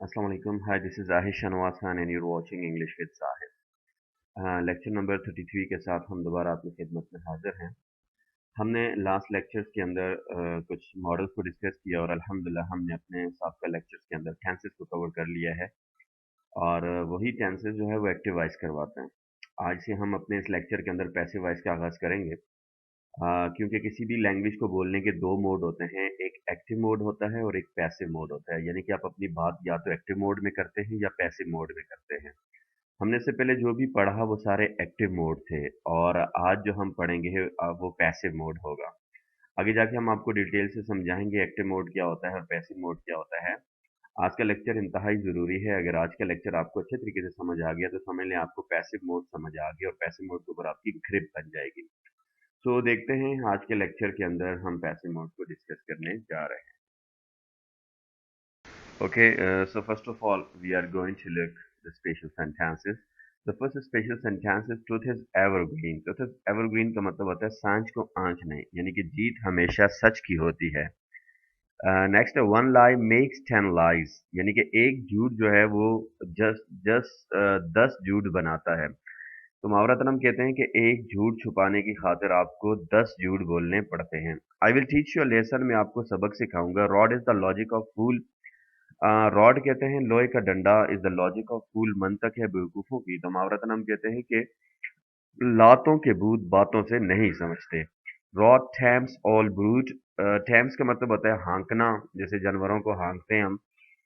Assalamu alaikum. Hi, this is Ahish Shanwaz Khan and you're watching English with Zahid. Lecture number 33 के साथ हम दोबारा आपकी खिदमत में हाजिर हैं। हमने लास्ट लेक्चर्स के अंदर कुछ मॉडल्स को डिस्कस किया और अल्हम्दुलिल्लाह हमने अपने साबका लेक्चर्स के अंदर टेंसेस को कवर कर लिया है और वही टेंसेस जो है वो एक्टिव वॉइस करवाते हैं। आज से हम अपने इस लेक्चर के अंदर पैसिव वॉइस का आगाज़ करेंगे। क्योंकि किसी भी लैंग्वेज को बोलने के दो मोड होते हैं, एक एक्टिव मोड होता है और एक पैसिव मोड होता है। यानी कि आप अपनी बात या तो एक्टिव मोड में करते हैं या पैसिव मोड में करते हैं। हमने इससे पहले जो भी पढ़ा वो सारे एक्टिव मोड थे और आज जो हम पढ़ेंगे वो पैसिव मोड होगा। आगे जाके हम आपको डिटेल से समझाएंगे एक्टिव मोड क्या होता है और पैसिव मोड क्या होता है। आज का लेक्चर इंतहाई ज़रूरी है। अगर आज का लेक्चर आपको अच्छे तरीके से समझ आ गया तो समझ लें आपको पैसिव मोड समझ आ गया और पैसिव मोड के ऊपर आपकी ग्रिप बन जाएगी। तो देखते हैं आज के लेक्चर के अंदर हम पैसिव मोड को डिस्कस करने जा रहे हैं। Okay, so first of all, we are going to look the special sentences. The first special sentence is truth is evergreen. Truth is evergreen का मतलब होता है सांझ को आंच नहीं, यानी कि जीत हमेशा सच की होती है। नेक्स्ट वन लाई मेक्स 10 लाइज, यानी कि एक झूठ जो है वो जस्ट जस्ट 10 झूठ बनाता है। तो मुहावरतन हम कहते हैं कि एक झूठ छुपाने की खातिर आपको 10 झूठ बोलने पड़ते हैं। I will teach you lesson, में आपको सबक सिखाऊंगा। Rod is the logic of fool. Rod कहते हैं लोहे का डंडा, is the logic of fool मंतक है बेवकूफों की। तो मुहावरतन हम कहते हैं कि लातों के भूत बातों से नहीं समझते। Rod tames all brute. Tames का मतलब होता है हाँकना, जैसे जानवरों को हाँकते हैं हम।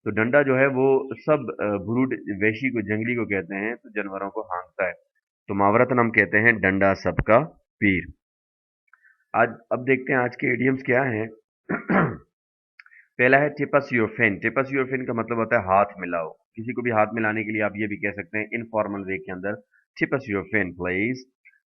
तो डंडा जो है वो सब ब्रूड वेशी को, जंगली को कहते हैं, तो जानवरों को हाँकता है। तो मुहावरतन हम कहते हैं डंडा सबका पीर। आज अब देखते हैं आज के इडियम्स क्या हैं। पहला है tip us your fin. Tip us your fin का मतलब होता है हाथ मिलाओ। किसी को भी हाथ मिलाने के लिए आप ये भी कह सकते हैं इनफॉर्मल वे के अंदर, tip us your fin please.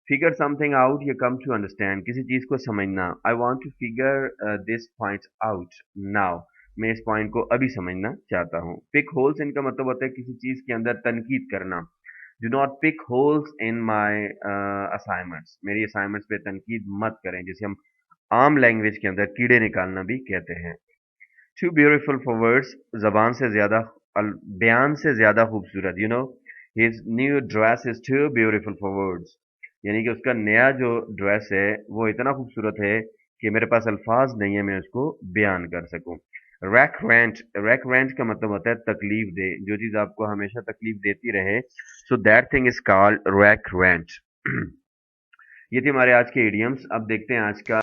Figure something out, you come to understand, किसी चीज को समझना। I want to figure this point out now, मैं इस पॉइंट को अभी समझना चाहता हूँ। पिक होल्स इनका मतलब होता है किसी चीज के अंदर तनकीद करना। Do not pick holes in my assignments, मेरी असाइनमेंट्स पे तनकीद मत करें, जिसे हम आम लैंग्वेज के अंदर कीड़े निकालना भी कहते हैं। टू ब्यूटीफुल फॉर वर्ड्स, जबान से ज्यादा, बयान से ज्यादा खूबसूरत। You know his new dress is too beautiful for words, यानी कि उसका नया जो ड्रेस है वो इतना खूबसूरत है कि मेरे पास अल्फाज नहीं है मैं उसको बयान कर सकूं। रैक रेंट, रैक रेंट का मतलब होता है तकलीफ दे, जो चीज आपको हमेशा तकलीफ देती रहे, so that thing is called rack rent. ये थी हमारे आज के इडियम्स। अब देखते हैं आज का।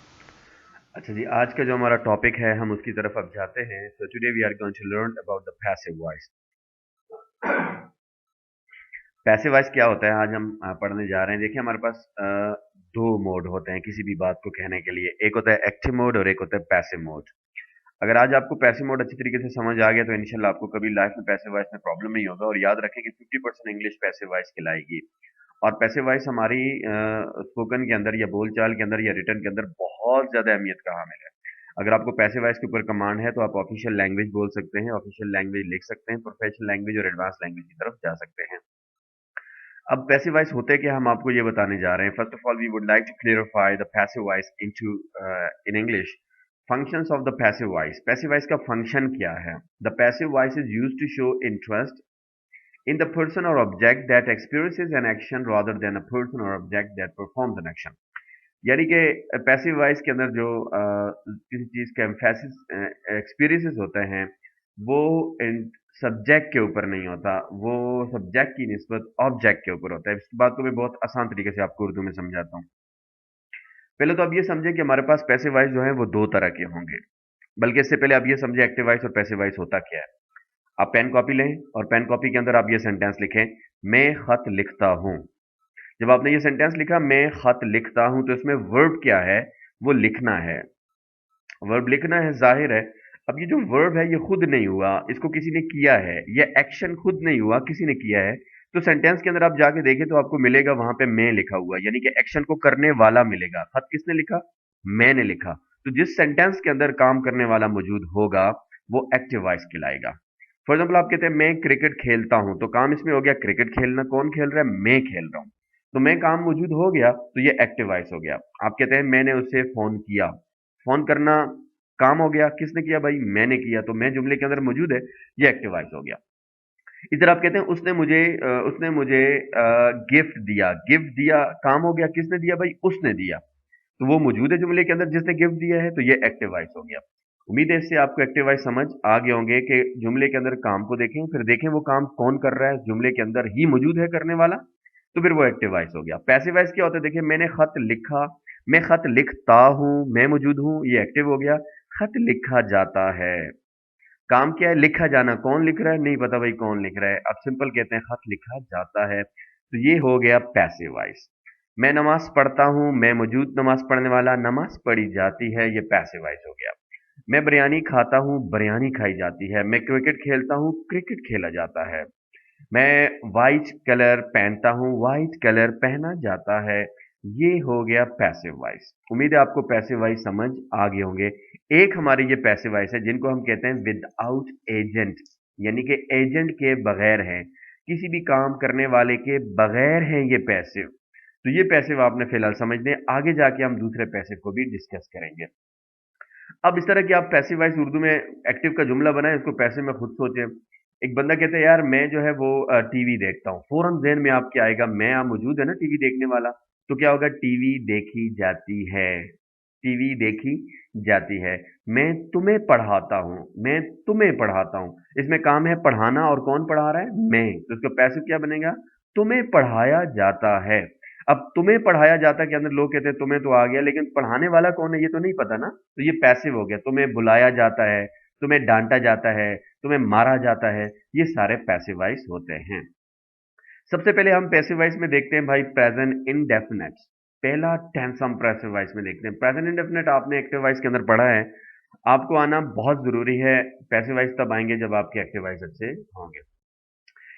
अच्छा जी, आज का जो हमारा टॉपिक है हम उसकी तरफ अब जाते हैं। So today we are going to learn about the passive voice. Passive voice क्या होता है आज हम पढ़ने जा रहे हैं। देखिए हमारे पास दो मोड होते हैं किसी भी बात को कहने के लिए, एक होता है एक्टिव मोड और एक होता है पैसिव मोड। अगर आज आपको पैसिव मोड अच्छी तरीके से समझ आ गया तो इंशाल्लाह आपको कभी लाइफ में पैसिव वॉइस में प्रॉब्लम नहीं होगा। और याद रखें कि 50% इंग्लिश पैसिव वॉइस कहलाएगी। और पैसिव वॉइस हमारी स्पोकन के अंदर या बोलचाल के अंदर या रिटर्न के अंदर बहुत ज्यादा अहमियत का हामिल है। अगर आपको पैसिव वॉइस के ऊपर कमांड है तो आप ऑफिशियल लैंग्वेज बोल सकते हैं, ऑफिशियल लैंग्वेज लिख सकते हैं, प्रोफेशनल लैंग्वेज और एडवांस लैंग्वेज की तरफ जा सकते हैं। अब पैसिव वॉइस होते क्या हम आपको ये बताने जा रहे हैं। First of all we would like to clarify the passive voice into in English. Functions of the passive voice. Passive voice का फंक्शन क्या है? The passive voice is used to show interest in the person or object that experiences an action rather than a person or object that performs an action। यानी कि passive voice के अंदर जो किसी चीज का एम्फेसिस एक्सपीरियंसेस होते हैं वो सब्जेक्ट के ऊपर नहीं होता, वो सब्जेक्ट की निस्बत ऑब्जेक्ट के ऊपर होता है। इस बात को मैं बहुत आसान तरीके से आपको उर्दू में समझाता हूँ। पहले तो आप ये समझे कि हमारे पास पैसिव वॉइस जो है वो दो तरह के होंगे, बल्कि इससे पहले आप ये समझे एक्टिव वॉइस और पैसिव वॉइस होता क्या है। आप पेन कॉपी लें और पेन कॉपी के अंदर आप ये सेंटेंस लिखें, मैं खत लिखता हूं। जब आपने ये सेंटेंस लिखा मैं खत लिखता हूं तो इसमें वर्ब क्या है? वो लिखना है, वर्ब लिखना है, जाहिर है। अब ये जो वर्ब है ये खुद नहीं हुआ, इसको किसी ने किया है। ये एक्शन खुद नहीं हुआ, किसी ने किया है। तो सेंटेंस के अंदर आप जाके देखें तो आपको मिलेगा वहां पे मैं लिखा हुआ, यानी कि एक्शन को करने वाला मिलेगा। खत किसने लिखा? मैंने लिखा। तो जिस सेंटेंस के अंदर काम करने वाला मौजूद होगा वो एक्टिव वॉइस कहलाएगा। फॉर एग्जाम्पल आप कहते हैं मैं क्रिकेट खेलता हूं, तो काम इसमें हो गया क्रिकेट खेलना। कौन खेल रहा है? मैं खेल रहा हूं। तो मैं काम मौजूद हो गया तो ये एक्टिव वॉइस हो गया। आप कहते हैं मैंने उसे फोन किया, फोन करना काम हो गया। किसने किया भाई? मैंने किया। तो मैं जुमले के अंदर मौजूद है, ये एक्टिव वॉइस हो गया। इस तरह आप कहते हैं उसने मुझे गिफ्ट दिया। गिफ्ट दिया काम हो गया, किसने दिया भाई? उसने दिया। तो वो मौजूद है जुमले के अंदर जिसने गिफ्ट दिया है, तो ये एक्टिव वॉइस हो गया। उम्मीद है इससे आपको एक्टिव वॉइस समझ आ गए होंगे कि जुमले के अंदर काम को देखें, फिर देखें वो काम कौन कर रहा है, जुमले के अंदर ही मौजूद है करने वाला, तो फिर वो एक्टिव वॉइस हो गया। पैसिव वॉइस क्या होता है? देखिए, मैंने खत लिखा, मैं खत लिखता हूँ, मैं मौजूद हूँ, ये एक्टिव हो गया। खत लिखा जाता है, काम क्या है? लिखा जाना। कौन लिख रहा है? नहीं पता भाई कौन लिख रहा है। अब सिंपल कहते हैं खत लिखा जाता है, तो ये हो गया पैसिव वॉइस। मैं नमाज पढ़ता हूँ, मैं मौजूद नमाज पढ़ने वाला, नमाज पढ़ी जाती है, ये पैसिव वॉइस हो गया। मैं बिरयानी खाता हूँ, बिरयानी खाई जाती है। मैं क्रिकेट खेलता हूँ, क्रिकेट खेला जाता है। मैं वाइट कलर पहनता हूँ, वाइट कलर पहना जाता है। ये हो गया पैसिव वॉइस। उम्मीद है आपको पैसिव वॉइस समझ आ गए होंगे। एक हमारी ये पैसिव वॉइस है जिनको हम कहते हैं विदाउट एजेंट, यानी कि एजेंट के बगैर है, किसी भी काम करने वाले के बगैर है ये पैसिव। तो ये पैसिव आपने फिलहाल समझ लें, आगे जाके हम दूसरे पैसिव को भी डिस्कस करेंगे। अब इस तरह की आप पैसिव वॉइस उर्दू में एक्टिव का जुमला बनाएं, इसको पैसिव में खुद सोचें। एक बंदा कहता है यार मैं जो है वो टीवी देखता हूँ, फौरन ज़हन में आपके आएगा मैं, आप मौजूद है ना टीवी देखने वाला, तो क्या होगा? टीवी देखी जाती है, टीवी देखी जाती है। मैं तुम्हें पढ़ाता हूँ, मैं तुम्हें पढ़ाता हूँ। इसमें काम है पढ़ाना, और कौन पढ़ा रहा है? मैं। तो इसका पैसिव क्या बनेगा? तुम्हें पढ़ाया जाता है। अब तुम्हें पढ़ाया जाता के अंदर लोग कहते हैं तुम्हें तो आ गया, लेकिन पढ़ाने वाला कौन है ये तो नहीं पता ना, तो ये पैसिव हो गया। तुम्हें बुलाया जाता है, तुम्हें डांटा जाता है, तुम्हें मारा जाता है, ये सारे पैसिव वॉइस होते हैं। सबसे पहले हम पैसिव वॉइस में देखते हैं भाई प्रेजेंट इंडेफिनिट। पहला टेंस हम पैसिव वॉइस में देखते हैं। प्रेजेंट इंडेफिनिट आपने एक्टिव वॉइस के अंदर पढ़ा है, आपको आना बहुत जरूरी है। पैसिव वॉइस तब आएंगे जब आपके एक्टिव वॉइस अच्छे होंगे।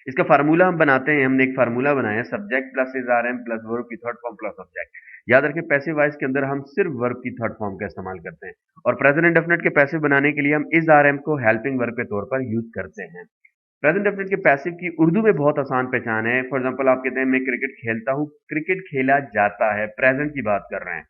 इसका फार्मूला हम बनाते हैं, हमने एक फार्मूला बनाया, subject plus is are am plus verb की थर्ड फॉर्म प्लस ऑब्जेक्ट। याद रखें पैसिव वॉइस के अंदर हम सिर्फ वर्ब की थर्ड फॉर्म का इस्तेमाल करते हैं, और प्रेजेंट इंडेफिनिट के पैसिव बनाने के लिए हम इज आर एम को हेल्पिंग वर्ब के तौर पर यूज करते हैं। प्रेजेंट इंडेफिनिट के पैसिव की उर्दू में बहुत आसान पहचान है। फॉर एग्जाम्पल आप कहते हैं मैं क्रिकेट खेलता हूँ, क्रिकेट खेला जाता है, प्रेजेंट की बात कर रहे हैं।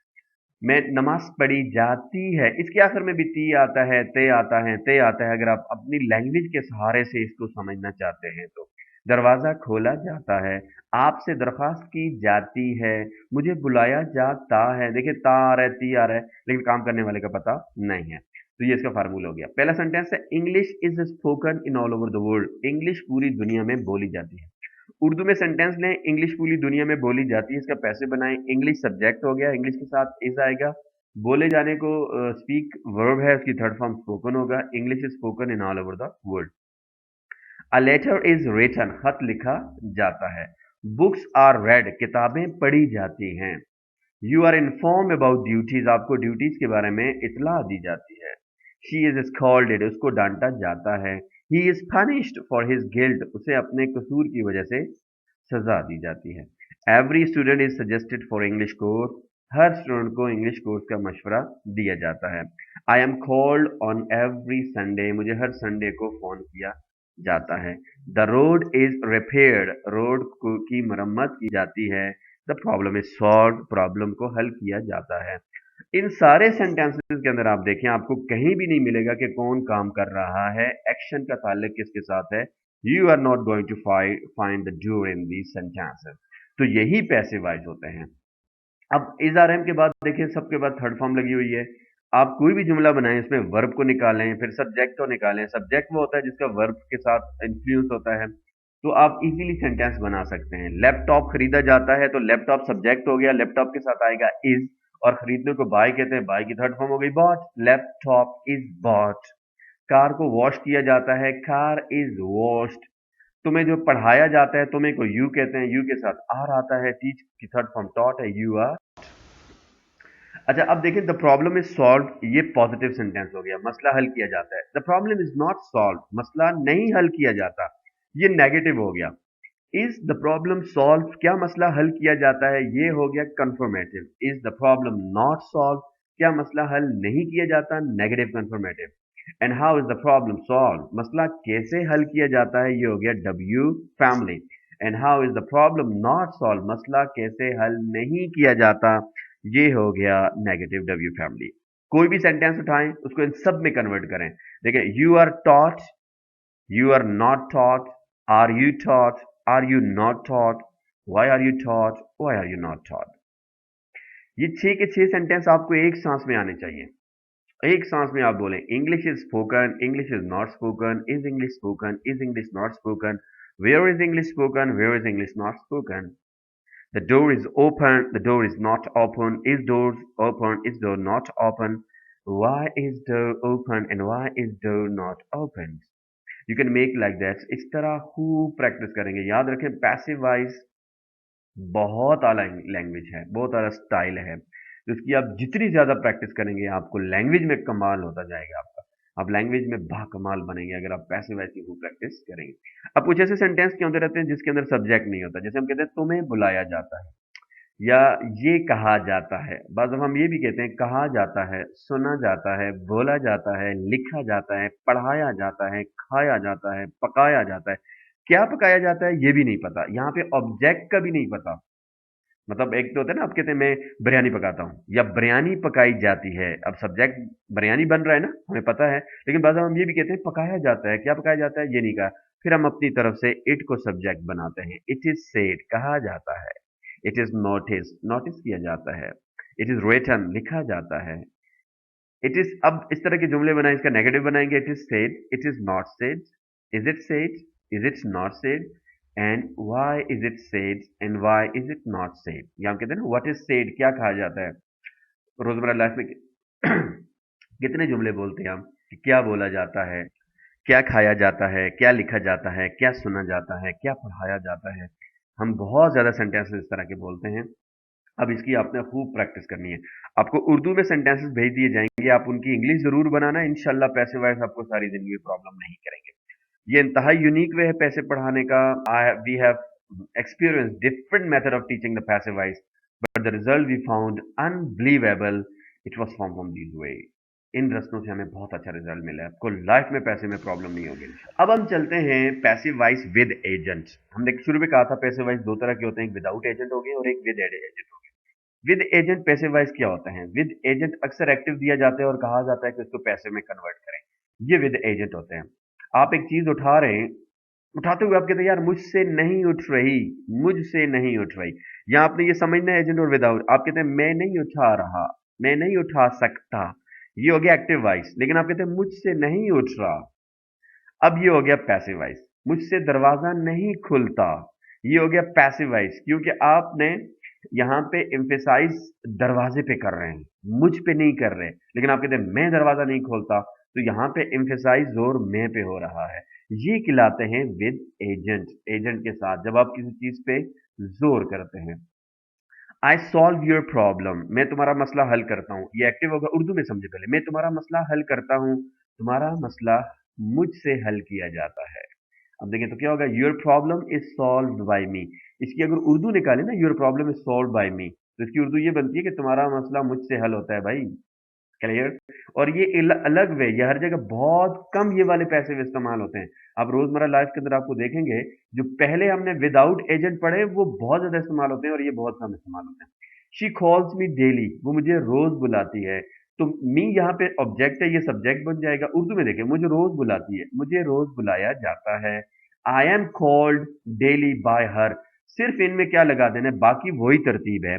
मैं नमाज पढ़ी जाती है, इसके आखिर में भी ती आता है, ते आता है, ते आता है। अगर आप अपनी लैंग्वेज के सहारे से इसको समझना चाहते हैं तो दरवाजा खोला जाता है, आपसे दरखास्त की जाती है, मुझे बुलाया जाता है। देखिए ता आ रहा है, ती आ रहा है, लेकिन काम करने वाले का पता नहीं है। तो ये इसका फार्मूला हो गया। पहला सेंटेंस है English is spoken in all over the world. English पूरी दुनिया में बोली जाती है। उर्दू में सेंटेंस लें, इंग्लिश पूरी दुनिया में बोली जाती है, इसका पैसे बनाएं। इंग्लिश सब्जेक्ट हो गया, इंग्लिश के साथ इज आएगा। बोले जाने को स्पीक वर्ब है, उसकी थर्ड फॉर्म स्पोकन होगा। English is spoken in all over the world. A letter is written, खत लिखा जाता है। बुक्स आर रेड, किताबें पढ़ी जाती हैं। You are inform about duties, आपको ड्यूटीज के बारे में इतला दी जाती है। शी इज स्कॉल्डेड, उसको डांटा जाता है। He is punished for his guilt, उसे अपने कसूर की वजह से सजा दी जाती है। Every student is suggested for English course, her student को इंग्लिश कोर्स का मशवरा दिया जाता है। I am called on every Sunday, मुझे हर संडे को फोन किया जाता है। The road is repaired, road की मरम्मत की जाती है। The problem is solve, problem को हल किया जाता है। इन सारे सेंटेंसेस के अंदर आप देखें, आपको कहीं भी नहीं मिलेगा कि कौन काम कर रहा है, एक्शन का ताल्लुक किसके साथ है। You are not going to find the doer in these sentences. तो यही पैसिव वॉइस होते हैं। अब इज आर एम के बाद देखिए, सबके बाद थर्ड फॉर्म लगी हुई है। आप कोई भी जुमला बनाएं, इसमें वर्ब को निकालें, फिर सब्जेक्ट को निकालें। सब्जेक्ट वो होता है जिसका वर्ब के साथ इन्फ्लुएंस होता है, तो आप इजीली सेंटेंस बना सकते हैं। लैपटॉप खरीदा जाता है, तो लैपटॉप सब्जेक्ट हो गया, लैपटॉप के साथ आएगा इज, और खरीदने को बाय कहते हैं, बाय की थर्ड फॉर्म हो गई bought, laptop is bought. Car को वॉश किया जाता है, कार इज वॉश्ड। तुम्हें जो पढ़ाया जाता है, तुम्हें को यू कहते हैं, यू के साथ आर आता है, टीच की थर्ड फॉर्म टॉट है, यू आर। अच्छा अब देखिए, द प्रॉब्लम इज सॉल्व, ये पॉजिटिव सेंटेंस हो गया, मसला हल किया जाता है। The problem is not solve, मसला नहीं हल किया जाता, ये नेगेटिव हो गया। इज द प्रॉब्लम सॉल्व, क्या मसला हल किया जाता है, ये हो गया confirmative. Is the problem not solve, क्या मसला हल नहीं किया जाता, negative confirmative. And how is the problem solve, मसला कैसे हल किया जाता है, ये हो गया W family. And how is the problem not solve, मसला कैसे हल नहीं किया जाता, ये हो गया नेगेटिव डब्ल्यू फैमिली। कोई भी सेंटेंस उठाएं, उसको इन सब में कन्वर्ट करें। देखिए, you are taught, you are not taught, Are you taught? Are you not taught? Why are you taught? Why are you not taught? ये 6 के 6 सेंटेंस आपको एक सांस में आने चाहिए। एक सांस में आप बोलें, English is spoken, English is not spoken, is English spoken, is English not spoken, where is English spoken, where is English not spoken, the door is open, the door is not open, is door open, is door not open, why is door open and why is door not open. You can make like that. इस तरह खूब practice करेंगे। याद रखें passive voice बहुत आला language है, बहुत आला स्टाइल है, तो इसकी आप जितनी ज़्यादा प्रैक्टिस करेंगे आपको लैंग्वेज में कमाल होता जाएगा आपका। आप लैंग्वेज में बाकमाल बनेंगे अगर आप पैसिव वॉइस की खूब प्रैक्टिस करेंगे। अब कुछ ऐसे सेंटेंस क्यों होते रहते हैं जिसके अंदर सब्जेक्ट नहीं होता, जैसे हम कहते हैं तुम्हें बुलाया जाता है या ये कहा जाता है। बाद हम ये भी कहते हैं कहा जाता है, सुना जाता है, बोला जाता है, लिखा जाता है, पढ़ाया जाता है, खाया जाता है, पकाया जाता है। क्या पकाया जाता है ये भी नहीं पता, यहाँ पे ऑब्जेक्ट का भी नहीं पता। मतलब एक तो होता है ना, आप कहते हैं मैं बिरयानी पकाता हूँ या बिरयानी पकाई जाती है। अब सब्जेक्ट बिरयानी बन रहा है ना, हमें पता है, लेकिन बाद हम ये भी कहते हैं पकाया जाता है। क्या पकाया जाता है ये नहीं कहा, फिर हम अपनी तरफ से इट को सब्जेक्ट बनाते हैं। इट इज सेड, कहा जाता है। इट इज नोटिस, नोटिस किया जाता है। इट इज रिटन, लिखा जाता है। इट इज, अब इस तरह के जुमले बनाए, इसका नेगेटिव बनाएंगे। It is said, it is not said, is it said, is it not said, and why is it said and why is it not said. या हम कहते हैं ना व्हाट इज सेड, क्या कहा जाता है। रोजमर्रा लाइफ में कितने जुमले बोलते हैं हम कि क्या बोला जाता है, क्या खाया जाता है, क्या लिखा जाता है, क्या सुना जाता है, क्या पढ़ाया जाता है। हम बहुत ज्यादा सेंटेंसेस इस तरह के बोलते हैं। अब इसकी आपने खूब प्रैक्टिस करनी है। आपको उर्दू में सेंटेंसेस भेज दिए जाएंगे, आप उनकी इंग्लिश जरूर बनाना। इंशाल्लाह पैसे वाइज आपको सारी जिंदगी प्रॉब्लम नहीं करेंगे। ये इंतहाई यूनिक वे है पैसे पढ़ाने का। We have experienced different method of teaching the passive voice, but the result we found unbelievable. It was from these way. इन रस्तों से हमें बहुत अच्छा रिजल्ट मिला है, आपको लाइफ में पैसे में प्रॉब्लम नहीं होगी। अब हम चलते हैं पैसिव वॉइस विद एजेंट। हमने शुरू में कहा था पैसिव वॉइस दो तरह के होते हैं, एक विदाउट एजेंट हो गए और एक विद एजेंट हो गए। विद एजेंट पैसिव वॉइस क्या होता है? विद एजेंट अक्सर एक्टिव दिया जाता है और कहा जाता है कि उसको पैसे में कन्वर्ट करें। ये विद एजेंट होते हैं। आप एक चीज उठा रहे हैं, उठाते हुए आप कहते हैं यार मुझसे नहीं उठ रही, मुझसे नहीं उठ रही। या आपने ये समझना है एजेंट और विदाउट। आप कहते हैं मैं नहीं उठा रहा, मैं नहीं उठा सकता, ये हो गया एक्टिव वॉइस। लेकिन आप कहते हैं मुझसे नहीं उठ रहा, अब ये हो गया पैसिव वॉइस। मुझसे दरवाजा नहीं खुलता, ये हो गया पैसिव वॉइस, क्योंकि आपने यहाँ पे एम्फेसाइज दरवाजे पे कर रहे हैं, मुझ पे नहीं कर रहे। लेकिन आप कहते हैं मैं दरवाजा नहीं खोलता, तो यहाँ पे एम्फेसाइज जोर मैं पे हो रहा है। ये कहलाते हैं विद एजेंट। एजेंट के साथ जब आप किसी चीज पे जोर करते हैं। आई सॉल्व योर प्रॉब्लम, मैं तुम्हारा मसला हल करता हूँ। ये एक्टिव होगा, उर्दू में समझे पहले। मैं तुम्हारा मसला हल करता हूँ, तुम्हारा मसला मुझसे हल किया जाता है। अब देखिए तो क्या होगा, your problem is solve by me. इसकी अगर उर्दू निकाले ना, your problem is solve by me, तो इसकी उर्दू ये बनती है कि तुम्हारा मसला मुझसे हल होता है भाई। क्लियर? और ये अलग वे, ये हर जगह बहुत कम ये वाले पैसे इस्तेमाल होते हैं। आप रोजमर्रा लाइफ के अंदर आपको देखेंगे जो पहले हमने विदाउट एजेंट पढ़े वो बहुत ज्यादा इस्तेमाल होते हैं और ये बहुत कम इस्तेमाल होते हैं। शी कॉल्स मी डेली, वो मुझे रोज बुलाती है। तो मी यहाँ पे ऑब्जेक्ट है, ये सब्जेक्ट बन जाएगा। उर्दू में देखें, मुझे रोज बुलाती है, मुझे रोज बुलाया जाता है। I am called daily bye हर, सिर्फ इनमें क्या लगा देना है, बाकी वही तरतीब है।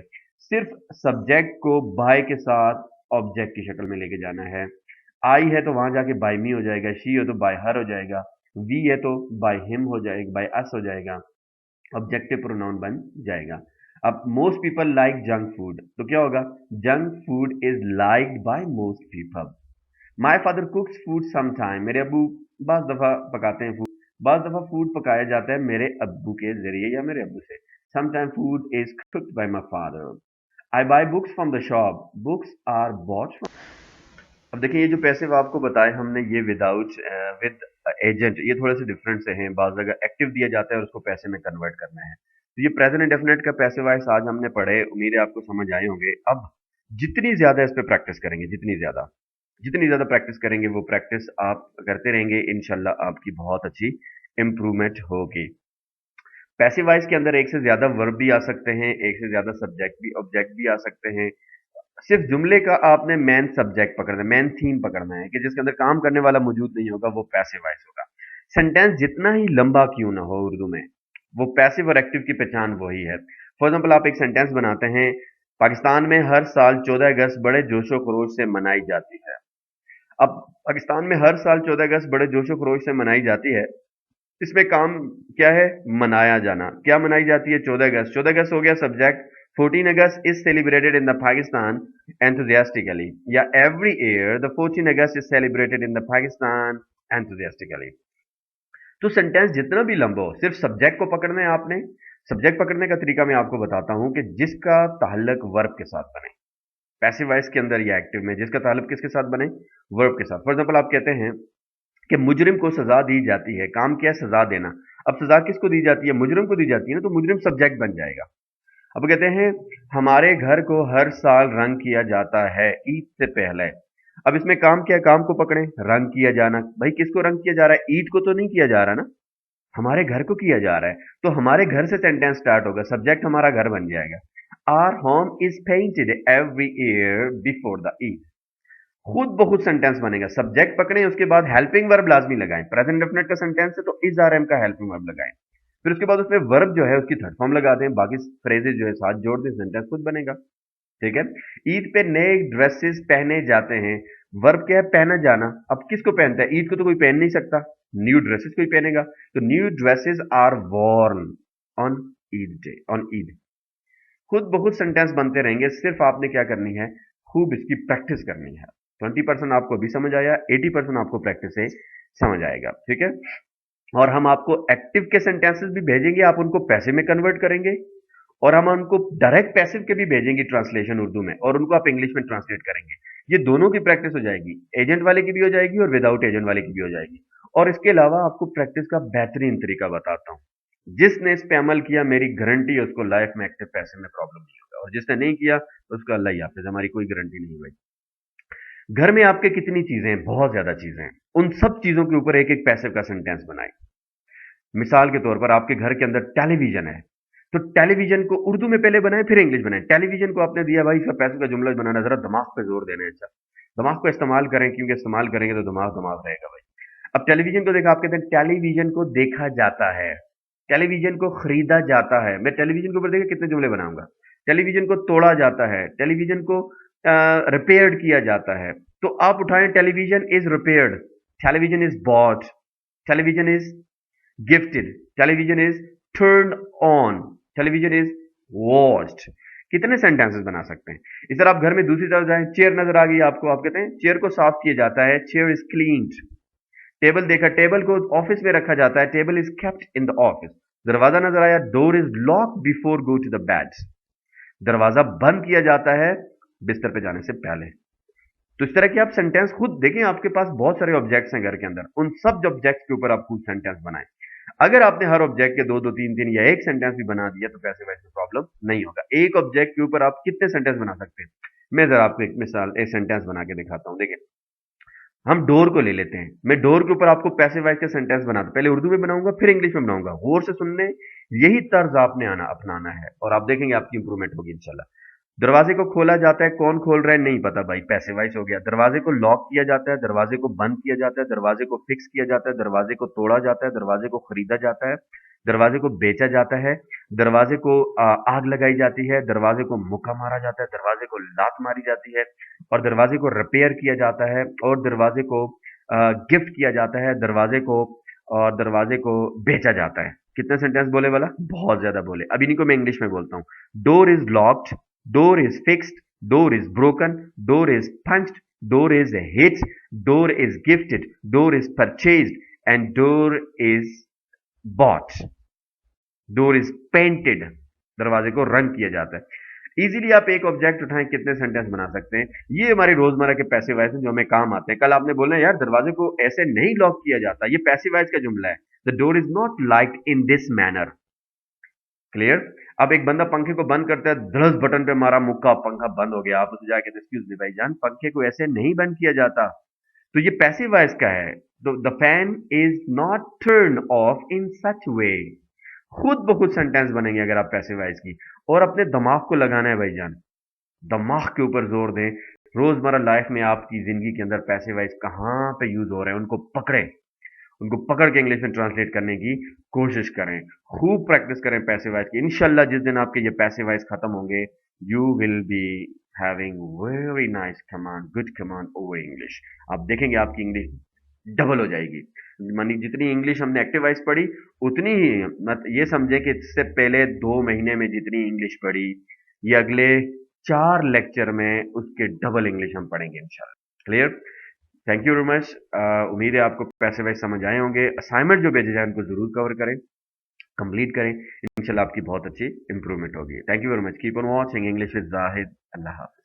सिर्फ सब्जेक्ट को बाय के साथ ऑब्जेक्ट की शक्ल में लेके जाना है। आई है तो वहां जाके बाय मी हो जाएगा, शी हो तो बाय हर हो जाएगा, वी है तो बाय हिम हो जाएगा, बाय अस हो जाएगा, ऑब्जेक्टिव प्रोनाउन बन जाएगा। अब most people like junk food, तो क्या होगा, junk food is liked by most people. My father कुक्स food sometime, मेरे अबू बाज दफा पकाते हैं फूड। बाज दफा फूड पकाया जाता है मेरे अब्बू के जरिए या मेरे अब्बू से। Sometime food is cooked by my father. I buy books from the shop, books are bought. अब देखिए ये जो पैसे आपको बताए हमने, ये विदाउट विद एजेंट, ये थोड़े से डिफरेंट से हैं। बाज़ जगह एक्टिव दिया जाता है और उसको पैसे में कन्वर्ट करना है। तो ये प्रेजेंट इंडेफिनिट का पैसे वाइज आज हमने पढ़े, उम्मीद है आपको समझ आए होंगे। अब जितनी ज्यादा इस पे प्रैक्टिस करेंगे, जितनी ज्यादा प्रैक्टिस करेंगे, वो प्रैक्टिस आप करते रहेंगे, इंशाल्लाह आपकी बहुत अच्छी इंप्रूवमेंट होगी। पैसिव वॉइस के अंदर एक से ज्यादा वर्ब भी आ सकते हैं, एक से ज्यादा सब्जेक्ट भी ऑब्जेक्ट भी आ सकते हैं। सिर्फ जुमले का आपने मेन सब्जेक्ट पकड़ना है, मेन थीम पकड़ना है कि जिसके अंदर काम करने वाला मौजूद नहीं होगा, वो पैसिव वॉइस होगा। सेंटेंस जितना ही लंबा क्यों ना हो उर्दू में, वो पैसिव और एक्टिव की पहचान वही है। फॉर एग्जाम्पल आप एक सेंटेंस बनाते हैं, पाकिस्तान में हर साल 14 अगस्त बड़े जोशो खरोश से मनाई जाती है। अब पाकिस्तान में हर साल 14 अगस्त बड़े जोशो खरोश से मनाई जाती है, इसमें काम क्या है? मनाया जाना। क्या मनाई जाती है? 14 अगस्त। 14 अगस्त हो गया subject. 14 August is celebrated in the Pakistan enthusiastically, या every year the 14 August is celebrated in the Pakistan enthusiastically। तो सेंटेंस जितना भी लंबा हो, सिर्फ सब्जेक्ट को पकड़ना है आपने। सब्जेक्ट पकड़ने का तरीका मैं आपको बताता हूं कि जिसका ताल्लुक वर्ब के साथ बने, पैसिव वॉइस के अंदर या एक्टिव में, जिसका ताल्लुक किसके साथ बने? वर्ब के साथ। फॉर एग्जाम्पल आप कहते हैं कि मुजरिम को सजा दी जाती है। काम क्या है? सजा देना। अब सजा किसको दी जाती है? मुजरिम को दी जाती है ना, तो मुजरिम सब्जेक्ट बन जाएगा। अब कहते हैं हमारे घर को हर साल रंग किया जाता है ईद से पहले। अब इसमें काम क्या है? काम को पकड़े, रंग किया जाना। भाई किसको रंग किया जा रहा है? ईद को तो नहीं किया जा रहा ना, हमारे घर को किया जा रहा है। तो हमारे घर से सेंटेंस स्टार्ट होगा, सब्जेक्ट हमारा घर बन जाएगा। Our home is painted every year before the Eid. खुद बहुत सेंटेंस बनेगा। सब्जेक्ट पकड़े, उसके बाद हेल्पिंग वर्ब लाजमी लगाएं। प्रेजेंट डेफिनेट का सेंटेंस है तो इज आर एम का हेल्पिंग वर्ब लगाएं। फिर उसके बाद उसमें वर्ब जो है उसकी थर्ड फॉर्म लगा दें, बाकी फ्रेजेस जो है साथ जोड़ दें, सेंटेंस खुद बनेगा। ठीक है। ईद पे नए ड्रेसेस पहने जाते हैं। वर्ब क्या है? पहना जाना। अब किसको पहनता है? ईद को तो कोई पहन नहीं सकता, न्यू ड्रेसेस कोई पहनेगा। तो new dresses are worn on Eid day, on Eid. खुद बहुत सेंटेंस बनते रहेंगे, सिर्फ आपने क्या करनी है? खूब इसकी प्रैक्टिस करनी है। 20% आपको अभी समझ आया, 80% आपको प्रैक्टिस से समझ आएगा। ठीक है। और हम आपको एक्टिव के सेंटेंसेस भी भेजेंगे, आप उनको पैसे में कन्वर्ट करेंगे, और हम उनको डायरेक्ट पैसिव के भी भेजेंगे ट्रांसलेशन उर्दू में, और उनको आप इंग्लिश में ट्रांसलेट करेंगे। ये दोनों की प्रैक्टिस हो जाएगी, एजेंट वाले की भी हो जाएगी और विदाउट एजेंट वाले की भी हो जाएगी। और इसके अलावा आपको प्रैक्टिस का बेहतरीन तरीका बताता हूं। जिसने इस पे अमल किया, मेरी गारंटी है उसको लाइफ में एक्टिव पैसे में प्रॉब्लम नहीं होगा, और जिसने नहीं किया उसका अल्लाह ही हाफिज, हमारी कोई गारंटी नहीं भाई। घर में आपके कितनी चीजें हैं? बहुत ज्यादा चीजें हैं। उन सब चीजों के ऊपर एक एक पैसिव का सेंटेंस बनाए। मिसाल के तौर पर आपके घर के अंदर टेलीविजन है, तो टेलीविजन को उर्दू में पहले बनाए फिर इंग्लिश बनाए। टेलीविजन को आपने दिया भाई, इसका पैसिव का जुमला बनाना, जरा दिमाग पे जोर देना है। अच्छा, दिमाग को इस्तेमाल करें, क्योंकि इस्तेमाल करेंगे तो दिमाग दिमाग रहेगा भाई। अब टेलीविजन को देखा, आप कहते हैं टेलीविजन को देखा जाता है, टेलीविजन को खरीदा जाता है। मैं टेलीविजन के ऊपर देखिए कितने जुमले बनाऊंगा। टेलीविजन को तोड़ा जाता है, टेलीविजन को रिपेयर्ड किया जाता है। तो आप उठाएं, television is repaired, television is bought, television is gifted, television is turn on, television is watched. कितने सेंटेंसेस बना सकते हैं। इस तरह आप घर में दूसरी तरफ जाएं, चेयर नजर आ गई आपको, आप कहते हैं चेयर को साफ किया जाता है, चेयर इज क्लीन्ड। टेबल देखा, टेबल को ऑफिस में रखा जाता है, table is kept in the office. दरवाजा नजर आया, door is lock before go to the bed. दरवाजा बंद किया जाता है बिस्तर पे जाने से पहले। तो इस तरह के आप सेंटेंस खुद देखें, आपके पास बहुत सारे ऑब्जेक्ट्स हैं घर के अंदर, उन सब ऑब्जेक्ट्स के ऊपर आप खुद सेंटेंस बनाएं। अगर आपने हर ऑब्जेक्ट के दो दो तीन तीन या एक सेंटेंस भी बना दिया तो पैसे वैसे प्रॉब्लम नहीं होगा। एक ऑब्जेक्ट के ऊपर आप कितने सेंटेंस बना सकते हैं? मैं जरा आपको एक मिसाल, एक सेंटेंस बना के दिखाता हूं। देखिए, हम डोर को ले लेते हैं। मैं डोर के ऊपर आपको पैसिव वॉइस के सेंटेंस बनाता, पहले उर्दू में बनाऊंगा फिर इंग्लिश में बनाऊंगा। गौर से सुनने, यही तर्ज आपने अपनाना है, और आप देखेंगे आपकी इंप्रूवमेंट होगी इंशाल्लाह। दरवाजे को खोला जाता है, कौन खोल रहा है नहीं पता भाई, पैसिव वॉइस हो गया। दरवाजे को लॉक किया जाता है, दरवाजे को बंद किया जाता है, दरवाजे को फिक्स किया जाता है, दरवाजे को तोड़ा जाता है, दरवाजे को खरीदा जाता है, दरवाजे को बेचा जाता है, दरवाजे को आग लगाई जाती है, दरवाजे को मुक्का मारा जाता है, दरवाजे को लात मारी जाती है, और दरवाजे को रिपेयर किया जाता है, और दरवाजे को गिफ्ट किया जाता है, दरवाजे को, और दरवाजे को बेचा जाता है। कितने सेंटेंस बोले वाला? बहुत ज्यादा बोले। अब इन्हीं को मैं इंग्लिश में बोलता हूँ। Door is locked, door is fixed, door is broken, door is punched, door is hit, door is gifted, door is purchased, and door is bought. Door is painted, दरवाजे को रंग किया जाता है। इजीली आप एक ऑब्जेक्ट उठाएं, कितने सेंटेंस बना सकते हैं। ये हमारे रोजमर्रा के पैसिव वॉइस हैं जो हमें काम आते हैं। कल आपने बोला यार दरवाजे को ऐसे नहीं लॉक किया जाता, ये पैसिव वॉइस का जुमला है। The door is not like in this manner. Clear. अब एक बंदा पंखे को बंद करता है, धड़स बटन पे मारा, मुक्का, पंखा बंद हो गया। आप उसे जाके एक्सक्यूज मी भाईजान, पंखे को ऐसे नहीं बंद किया जाता। तो ये पैसिव वॉइस का है। The fan is not turn off in such way. खुद बहुत सेंटेंस बनेंगे अगर आप पैसिव वॉइस की। और अपने दिमाग को लगाना है भाईजान, दिमाग के ऊपर जोर दें। रोजमर्रा लाइफ में आपकी जिंदगी के अंदर पैसिव वॉइस कहां पे यूज हो रहे हैं उनको पकड़े, उनको पकड़ के इंग्लिश में ट्रांसलेट करने की कोशिश करें, खूब प्रैक्टिस करें पैसिव वॉइस की। इंशाल्लाह जिस दिन आपके ये पैसिव वॉइस खत्म होंगे, you will be having very nice command, good command over English. आप देखेंगे आपकी इंग्लिश डबल हो जाएगी। मानी जितनी इंग्लिश हमने एक्टिव वॉइस पढ़ी, उतनी ही मत ये समझे कि इससे पहले 2 महीने में जितनी इंग्लिश पढ़ी, ये अगले 4 लेक्चर में उसके डबल इंग्लिश हम पढ़ेंगे इंशाल्लाह। Clear? Thank you very much. उम्मीद है आपको पैसे वैसे समझ आए होंगे। असाइनमेंट जो भेजे जाए उनको जरूर कवर करें, कंप्लीट करें। इंशाल्लाह आपकी बहुत अच्छी इंप्रूवमेंट होगी। Thank you very much. Keep on watching English with Zahid. अल्लाह हाफ़िज़।